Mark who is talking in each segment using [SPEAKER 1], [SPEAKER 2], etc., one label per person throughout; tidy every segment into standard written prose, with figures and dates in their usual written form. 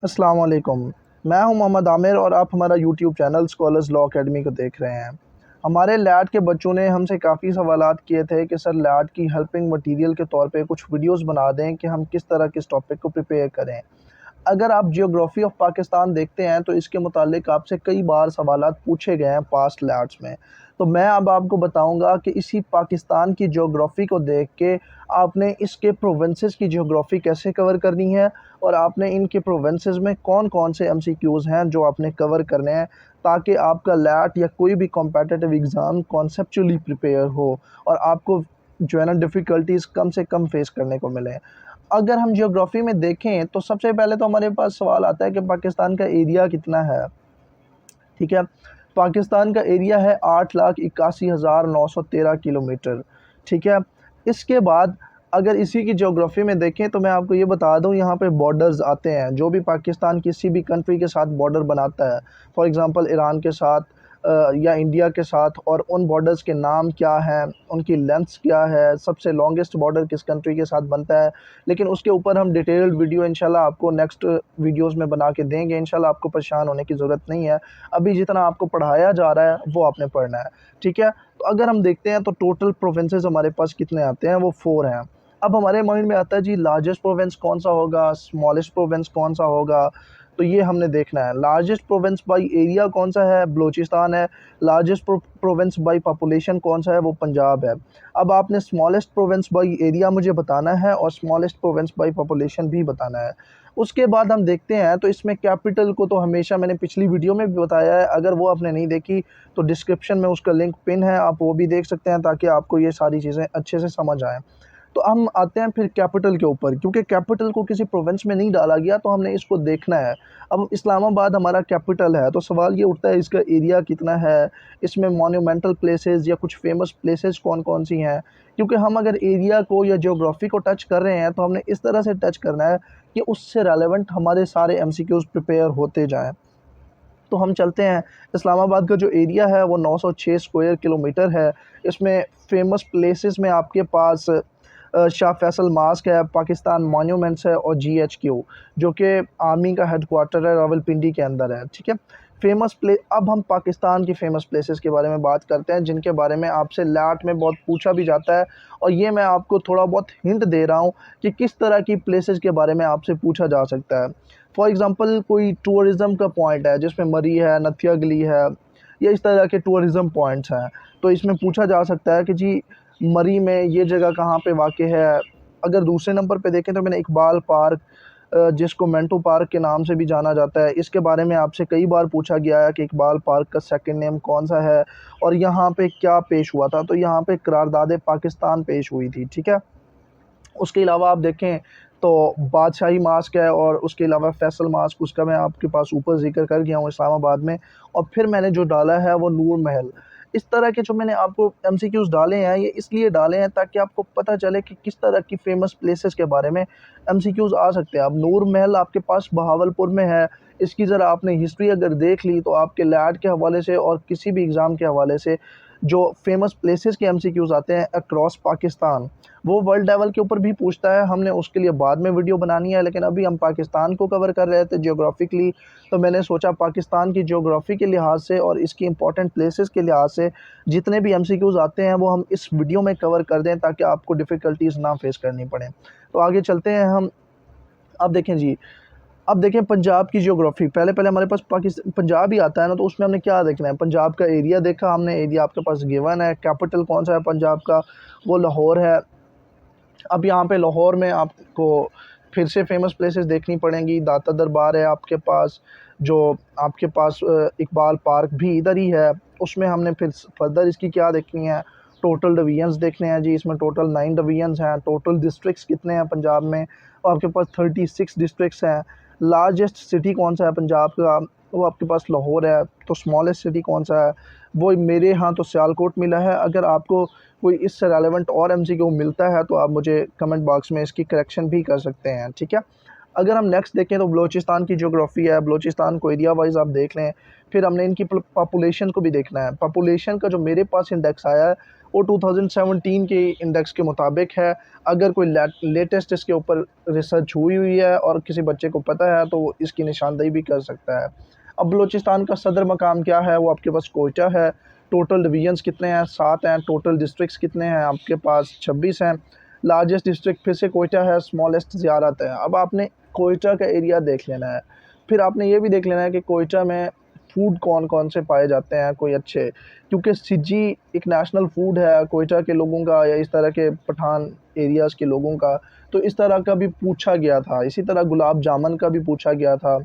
[SPEAKER 1] अस्सलाम वालेकुम। मैं हूं मोहम्मद आमिर और आप हमारा YouTube channel scholars law academy को देख रहे हैं। हमारे लैट के बच्चों ने हमसे काफ़ी सवालात किए थे कि सर लैट की हेल्पिंग मटेरियल के तौर पे कुछ वीडियोस बना दें कि हम किस तरह किस टॉपिक को प्रिपेयर करें। अगर आप जियोग्राफ़ी ऑफ पाकिस्तान देखते हैं तो इसके मुतालिक आपसे कई बार सवालात पूछे गए हैं पास्ट लैट्स में। तो मैं अब आपको बताऊंगा कि इसी पाकिस्तान की जियोग्राफ़ी को देख के आपने इसके प्रोविंसेस की जियोग्राफ़ी कैसे कवर करनी है और आपने इनके प्रोविंसेस में कौन-कौन से एमसीक्यूज़ हैं जो आपने कवर करने हैं, ताकि आपका लैट या कोई भी कॉम्पिटिटिव एग्ज़ाम कॉन्सेप्चुअली प्रिपेयर हो और आपको जो है ना डिफ़िकल्टीज़ कम से कम फ़ेस करने को मिलें। अगर हम जियोग्राफ़ी में देखें तो सबसे पहले तो हमारे पास सवाल आता है कि पाकिस्तान का एरिया कितना है, ठीक है? पाकिस्तान का एरिया है 8,81,913 किलोमीटर, ठीक है? इसके बाद अगर इसी की जियोग्राफ़ी में देखें तो मैं आपको ये बता दूँ, यहाँ पे बॉर्डर्स आते हैं, जो भी पाकिस्तान किसी भी कंट्री के साथ बॉर्डर बनाता है, फॉर एग्ज़ाम्पल ईरान के साथ या इंडिया के साथ, और उन बॉर्डर्स के नाम क्या हैं, उनकी लेंथ्स क्या है, सबसे लॉन्गेस्ट बॉर्डर किस कंट्री के साथ बनता है। लेकिन उसके ऊपर हम डिटेल्ड वीडियो इंशाल्लाह आपको नेक्स्ट वीडियोज़ में बना के देंगे, इंशाल्लाह आपको परेशान होने की ज़रूरत नहीं है। अभी जितना आपको पढ़ाया जा रहा है वो आपने पढ़ना है, ठीक है? तो अगर हम देखते हैं तो टोटल प्रोविंसेस हमारे पास कितने आते हैं, वो 4 हैं। अब हमारे माइंड में आता है जी लार्जेस्ट प्रोविंस कौन-सा होगा, स्मॉलेस्ट प्रोविंस कौन-सा होगा, तो ये हमने देखना है। लार्जेस्ट प्रोविंस बाय एरिया कौन-सा है, बलूचिस्तान है। लार्जेस्ट प्रोविंस बाय पॉपुलेशन कौन-सा है, वो पंजाब है। अब आपने स्मॉलेस्ट प्रोविंस बाय एरिया मुझे बताना है और स्मॉलेस्ट प्रोविंस बाय पॉपुलेशन भी बताना है। उसके बाद हम देखते हैं तो इसमें कैपिटल को तो हमेशा मैंने पिछली वीडियो में भी बताया है, अगर वो आपने नहीं देखी तो डिस्क्रिप्शन में उसका लिंक पिन है, आप वो भी देख सकते हैं ताकि आपको ये सारी चीज़ें अच्छे से समझ आएँ। तो हम आते हैं फिर कैपिटल के ऊपर, क्योंकि कैपिटल को किसी प्रोविंस में नहीं डाला गया तो हमने इसको देखना है। अब इस्लामाबाद हमारा कैपिटल है, तो सवाल ये उठता है इसका एरिया कितना है, इसमें मॉन्यूमेंटल प्लेसेस या कुछ फेमस प्लेसेस कौन-कौन सी हैं। क्योंकि हम अगर एरिया को या ज्योग्राफी को टच कर रहे हैं तो हमने इस तरह से टच करना है कि उससे रेलेवेंट हमारे सारे एमसीक्यूज़ प्रिपेयर होते जाएँ। तो हम चलते हैं, इस्लामाबाद का जो एरिया है वो 906 स्क्वायर किलोमीटर है। इसमें फ़ेमस प्लेसेस में आपके पास शाह फैसल मास्क है, पाकिस्तान मॉन्यूमेंट्स है और जीएचक्यू, जो कि आर्मी का हेडक्वार्टर है, रावलपिंडी के अंदर है, ठीक है? अब हम पाकिस्तान की फ़ेमस प्लेसेस के बारे में बात करते हैं, जिनके बारे में आपसे लैट में बहुत पूछा भी जाता है, और ये मैं आपको थोड़ा बहुत हिंट दे रहा हूँ कि किस तरह की प्लेसेस के बारे में आपसे पूछा जा सकता है। फॉर एग्ज़ाम्पल कोई टूरिज़्म का पॉइंट है जिसमें मरी है, नथिया गली है, या इस तरह के टूरिज़्म पॉइंट्स हैं, तो इसमें पूछा जा सकता है कि जी मरी में ये जगह कहाँ पे वाक़ है। अगर दूसरे नंबर पे देखें तो मैंने इकबाल पार्क, जिसको मिंटो पार्क के नाम से भी जाना जाता है, इसके बारे में आपसे कई बार पूछा गया है कि इकबाल पार्क का सेकंड नेम कौन-सा है और यहाँ पे क्या पेश हुआ था, तो यहाँ पे करारदाद पाकिस्तान पेश हुई थी, ठीक है? उसके अलावा आप देखें तो बादशाही मास्क है, और उसके अलावा फैसल मास्क, उसका मैं आपके पास ऊपर ज़िक्र कर गया हूँ इस्लामाबाद में, और फिर मैंने जो डाला है वो नूर महल। इस तरह के जो मैंने आपको एमसीक्यूज़ डाले हैं, ये इसलिए डाले हैं ताकि आपको पता चले कि किस तरह की फ़ेमस प्लेसेस के बारे में एमसीक्यूज़ आ सकते हैं। अब नूर महल आपके पास बहावलपुर में है, इसकी ज़रा आपने हिस्ट्री अगर देख ली तो आपके लैट के हवाले से और किसी भी एग्ज़ाम के हवाले से जो फ़ेमस प्लेसेस के एमसीक्यूज़ आते हैं अक्रॉस पाकिस्तान, वो वर्ल्ड लेवल के ऊपर भी पूछता है। हमने उसके लिए बाद में वीडियो बनानी है, लेकिन अभी हम पाकिस्तान को कवर कर रहे थे जियोग्राफिकली, तो मैंने सोचा पाकिस्तान की जियोग्राफी के लिहाज से और इसकी इंपॉर्टेंट प्लेसेस के लिहाज से जितने भी एमसीक्यूज़ आते हैं वो हम इस वीडियो में कवर कर दें ताकि आपको डिफ़िकल्टीज़ ना फेस करनी पड़े। तो आगे चलते हैं हम। अब देखें जी, अब देखें पंजाब की जियोग्राफ़ी, पहले हमारे पास पंजाब ही आता है ना, तो उसमें हमने क्या देखना है, पंजाब का एरिया देखा हमने, एरिया आपके पास गिवन है। कैपिटल कौन-सा है पंजाब का, वो लाहौर है। अब यहाँ पे लाहौर में आपको फिर से फ़ेमस प्लेसेस देखनी पड़ेंगी। दाता दरबार है आपके पास, जो आपके पास इकबाल पार्क भी इधर ही है। उसमें हमने फिर फर्दर इसकी क्या देखनी है, टोटल डिवीज़न्स देखने हैं जी, इसमें टोटल 9 डिवीज़न्स हैं। टोटल डिस्ट्रिक्ट्स कितने हैं पंजाब में, और आपके पास 36 डिस्ट्रिक्ट्स हैं। लार्जेस्ट सिटी कौन-सा है पंजाब का, वो आपके पास लाहौर है। तो स्मॉलेस्ट सिटी कौन-सा है, वो मेरे यहाँ तो सियालकोट मिला है। अगर आपको कोई इससे रेलेवेंट और एमसीक्यू मिलता है तो आप मुझे कमेंट बॉक्स में इसकी करेक्शन भी कर सकते हैं, ठीक है? अगर हम नेक्स्ट देखें तो बलूचिस्तान की ज्योग्राफ़ी है, बलूचिस्तान को एरिया वाइज़ आप देख लें। फिर हमने इनकी पॉपुलेशन को भी देखना है। पॉपुलेशन का जो मेरे पास इंडेक्स आया है वो 2017 के इंडेक्स के मुताबिक है। अगर कोई लेटेस्ट इसके ऊपर रिसर्च हुई है और किसी बच्चे को पता है तो वो इसकी निशानदेही भी कर सकता है। अब बलूचिस्तान का सदर मकाम क्या है, वो आपके पास कोयटा है। टोटल डिवीजन्स कितने हैं, 7 हैं। टोटल डिस्ट्रिक्ट्स कितने हैं, आपके पास 26 हैं। लार्जेस्ट डिस्ट्रिक्ट फिर से कोयटा है, स्मॉलेस्ट ज़ियारत है। अब आपने कोयटा का एरिया देख लेना है, फिर आपने ये भी देख लेना है कि कोयटा में फूड कौन कौन से पाए जाते हैं कोई अच्छे, क्योंकि सिज्जी एक नेशनल फूड है कोयटा के लोगों का या इस तरह के पठान एरियाज़ के लोगों का। तो इस तरह का भी पूछा गया था। इसी तरह गुलाब जामुन का भी पूछा गया था।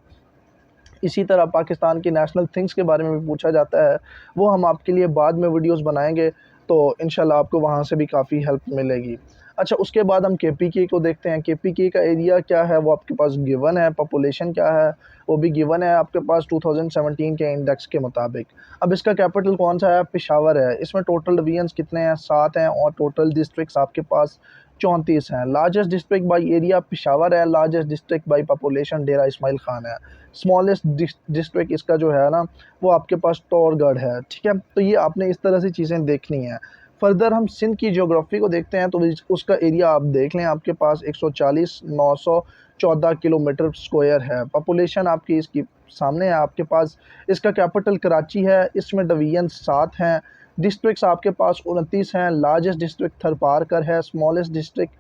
[SPEAKER 1] इसी तरह पाकिस्तान की नेशनल थिंग्स के बारे में भी पूछा जाता है। वो हम आपके लिए बाद में वीडियोस बनाएंगे, तो इंशाल्लाह आपको वहाँ से भी काफ़ी हेल्प मिलेगी। अच्छा, उसके बाद हम केपीके को देखते हैं। केपीके का एरिया क्या है, वो आपके पास गिवन है। पॉपुलेशन क्या है, वो भी गिवन है आपके पास 2017 के इंडेक्स के मुताबिक। अब इसका कैपिटल कौन सा है, पेशावर है। इसमें टोटल डिवीजन्स कितने हैं, 7 हैं। और टोटल डिस्ट्रिक्ट्स आपके पास 34 हैं। Largest district by area Peshawar है। लार्जेस्ट डिस्ट्रिक्ट बाई पॉपुलेशन डेरा इस्माइल खान है। स्मॉलेस्ट डिस्ट्रिक्ट इसका जो है ना, वो आपके पास टोरगढ़ है। ठीक है, तो ये आपने इस तरह से चीज़ें देखनी हैं। फर्दर हम सिंध की ज्योग्राफी को देखते हैं, तो उसका एरिया आप देख लें, आपके पास 140,914 किलोमीटर स्क्वायर है। पॉपुलेशन आपकी इसकी सामने है आपके पास। इसका कैपिटल कराची है। इसमें डिवीजन 7 हैं। डिस्ट्रिक्ट्स आपके पास 29 हैं। लार्जेस्ट डिस्ट्रिक्ट थरपारकर है। स्मॉलेस्ट डिस्ट्रिक्ट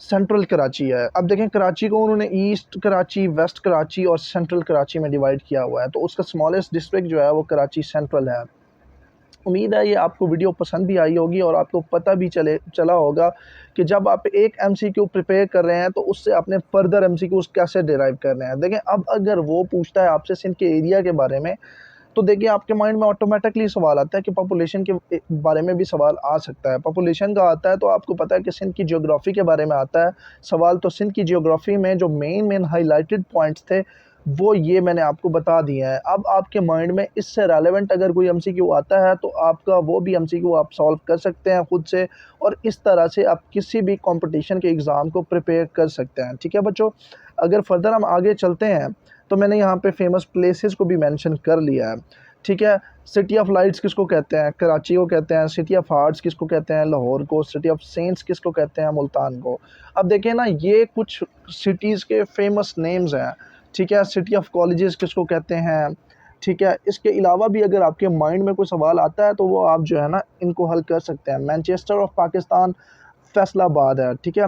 [SPEAKER 1] सेंट्रल कराची है। अब देखें, कराची को उन्होंने ईस्ट कराची, वेस्ट कराची और सेंट्रल कराची में डिवाइड किया हुआ है। तो उसका स्मॉलेस्ट डिस्ट्रिक्ट जो है वो कराची सेंट्रल है। उम्मीद है ये आपको वीडियो पसंद भी आई होगी और आपको पता भी चला होगा कि जब आप एक एमसीक्यू प्रिपेयर कर रहे हैं तो उससे आपने फर्दर एमसीक्यूज़ कैसे डिराइव करने हैं। देखें, अब अगर वो पूछता है आपसे सिंध के एरिया के बारे में, तो देखिए आपके माइंड में ऑटोमेटिकली सवाल आता है कि पॉपुलेशन के बारे में भी सवाल आ सकता है। पॉपुलेशन का आता है तो आपको पता है कि सिंध की ज्योग्राफी के बारे में आता है सवाल। तो सिंध की ज्योग्राफी में जो मेन हाइलाइटेड पॉइंट्स थे वो ये मैंने आपको बता दिए हैं। अब आपके माइंड में इससे रेलेवेंट अगर कोई एमसीक्यू आता है तो आपका वो भी एमसीक्यू आप सॉल्व कर सकते हैं खुद से, और इस तरह से आप किसी भी कंपटीशन के एग्ज़ाम को प्रिपेयर कर सकते हैं। ठीक है बच्चों, अगर फर्दर हम आगे चलते हैं तो मैंने यहाँ पे फेमस प्लेसेस को भी मेंशन कर लिया है। ठीक है, सिटी ऑफ लाइट्स किसको कहते हैं, कराची को कहते हैं। सिटी ऑफ हार्ट्स किसको कहते हैं, लाहौर को। सिटी ऑफ सेंट्स किसको कहते हैं, मुल्तान को। अब देखें ना, ये कुछ सिटीज़ के फेमस नेम्स हैं। ठीक है, सिटी ऑफ कॉलेजेस किसको कहते हैं। ठीक है, इसके अलावा भी अगर आपके माइंड में कोई सवाल आता है तो वो आप जो है ना इनको हल कर सकते हैं। मैनचेस्टर ऑफ पाकिस्तान फैसलाबाद है। ठीक है,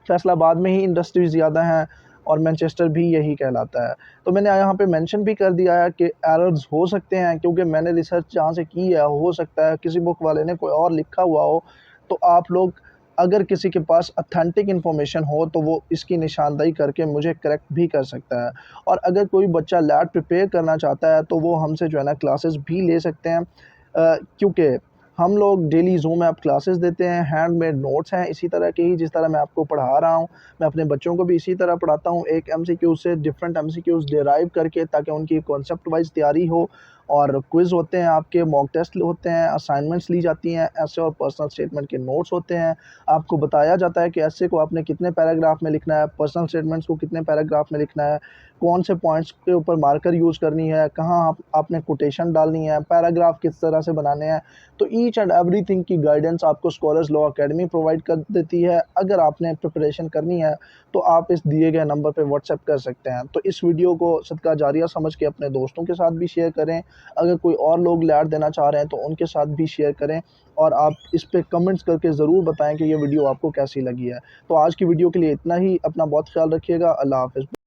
[SPEAKER 1] फैसलाबाद में ही इंडस्ट्रीज़ ज़्यादा हैं और मैनचेस्टर भी यही कहलाता है। तो मैंने यहाँ पे मेंशन भी कर दिया है कि एरर्स हो सकते हैं, क्योंकि मैंने रिसर्च जहाँ से की है, हो सकता है किसी बुक वाले ने कोई और लिखा हुआ हो। तो आप लोग अगर किसी के पास ऑथेंटिक इन्फॉर्मेशन हो तो वो इसकी निशानदेही करके मुझे करेक्ट भी कर सकता है। और अगर कोई बच्चा लैट प्रिपेयर करना चाहता है तो वो हमसे जो है ना क्लासेस भी ले सकते हैं, क्योंकि हम लोग डेली ज़ूम ऐप क्लासेस देते हैं। हैंडमेड नोट्स हैं इसी तरह के ही जिस तरह मैं आपको पढ़ा रहा हूँ। मैं अपने बच्चों को भी इसी तरह पढ़ाता हूँ, एक एमसीक्यू से डिफरेंट एमसीक्यूज़ डिराइव करके, ताकि उनकी कॉन्सेप्ट वाइज तैयारी हो। और क्विज़ होते हैं आपके, मॉक टेस्ट होते हैं, असाइनमेंट्स ली जाती हैं, ऐसे और पर्सनल स्टेटमेंट के नोट्स होते हैं। आपको बताया जाता है कि ऐसे को आपने कितने पैराग्राफ में लिखना है, पर्सनल स्टेटमेंट्स को कितने पैराग्राफ में लिखना है, कौन से पॉइंट्स के ऊपर मार्कर यूज़ करनी है, कहाँ आपने कोटेशन डालनी है, पैराग्राफ किस तरह से बनाने हैं। तो ईच एंड एवरीथिंग की गाइडेंस आपको स्कॉलर्स लॉ एकेडमी प्रोवाइड कर देती है। अगर आपने प्रिपरेशन करनी है तो आप इस दिए गए नंबर पे व्हाट्सएप कर सकते हैं। तो इस वीडियो को सदका जारिया समझ के अपने दोस्तों के साथ भी शेयर करें। अगर कोई और लोग लैट देना चाह रहे हैं तो उनके साथ भी शेयर करें, और आप इस पे कमेंट्स करके ज़रूर बताएं कि ये वीडियो आपको कैसी लगी है। तो आज की वीडियो के लिए इतना ही। अपना बहुत ख्याल रखिएगा। अल्लाह हाफ़िज़।